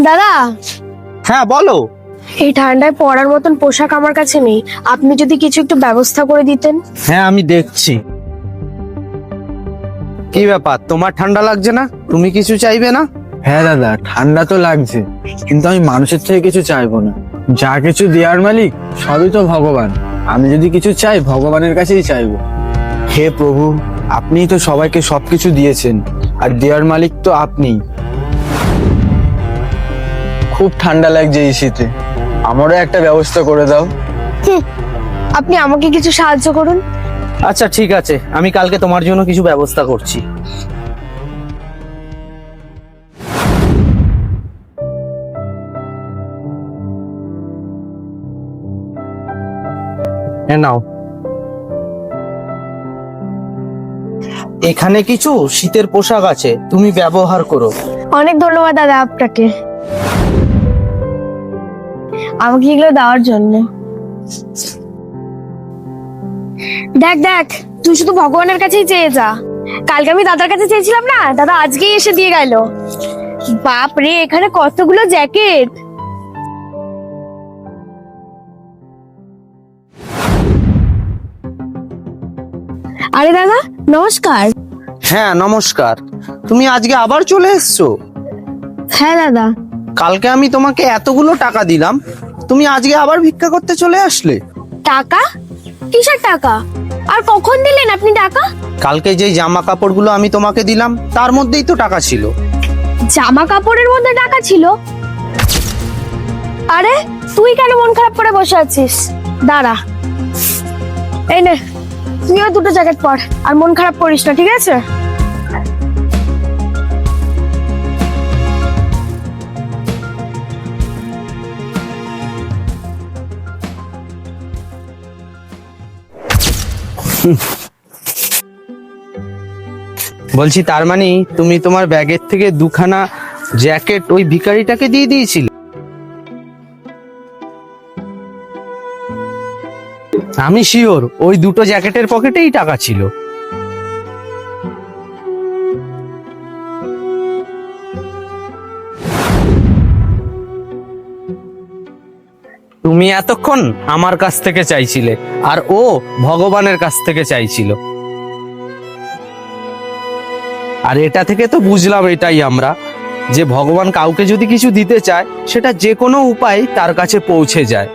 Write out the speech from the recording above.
দাদা, হ্যাঁ বলো। এই ঠান্ডায় পরার মতন পোশাক আমার কাছে নেই, আপনি যদি কিছু একটু ব্যবস্থা করে দিতেন। হ্যাঁ আমি দেখছি। কি ব্যাপার, তোমার ঠান্ডা লাগছে না? তুমি কিছু চাইবে না? হ্যাঁ দাদা, ঠান্ডা তো লাগছে, কিন্তু আমি মানুষের থেকে কিছু চাইবো না। যা কিছু দেওয়ার মালিক সবই তো ভগবান। আমি যদি কিছু চাই ভগবানের কাছেই চাইবো। হে প্রভু, আপনিই তো সবাইকে সবকিছু দিয়েছেন, আর দেওয়ার মালিক তো আপনিই। খুব ঠান্ডা লাগছে এই শীতে, আমারও একটা ব্যবস্থা করে দাও। আপনি আমাকে কিছু সাহায্য করুন। আচ্ছা ঠিক আছে, আমি কালকে তোমার জন্য কিছু ব্যবস্থা করছি। হ্যাঁ নাও, এখানে কিছু শীতের পোশাক আছে, তুমি ব্যবহার করো। অনেক ধন্যবাদ দাদা আপনাকে আমাকে এগুলো দেওয়ার জন্য। দেখ দেখ, তুই শুধু ভগবানের কাছেই চেয়ে যা। কালকে আমি দাদার কাছে চেয়েছিলাম না, দাদা আজকেই এসে দিয়ে গেল। বাপ রে, এখানে কতগুলো জ্যাকেট। আরে দাদা, নমস্কার। হ্যাঁ নমস্কার, তুমি আজকে আবার চলে এসছো? হ্যাঁ দাদা। কালকে আমি তোমাকে এতগুলো টাকা দিলাম, তুমি আজকে আবার ভিক্ষা করতে চলে আসলে? টাকা? কিসের টাকা? আর কখন দিলেন আপনি টাকা? কালকে যেই জামা কাপড়গুলো আমি তোমাকে দিলাম তার মধ্যেই তো টাকা ছিল। জামা কাপড়ের মধ্যে টাকা ছিল? আরে তুই কেন মন খারাপ করে বসে আছিস? দাঁড়া, এই নে, তুইও দুটো জ্যাকেট পর, আর মন খারাপ করিস না, ঠিক আছে? বলছি তার মানে তুমি তোমার ব্যাগের থেকে দুখানা জ্যাকেট ওই ভিখারিটাকে দিয়ে দিয়েছিলে? আমি শিওর ওই দুটো জ্যাকেটের পকেটেই টাকা ছিল। তুমি এতক্ষণ আমার কাছ থেকে চাইছিলে, আর ও ভগবানের কাছ থেকে চাইছিল। আর এটা থেকে তো বুঝলাম এটাই আমরা, যে ভগবান কাউকে যদি কিছু দিতে চায় সেটা যে কোনো উপায় তার কাছে পৌঁছে যায়।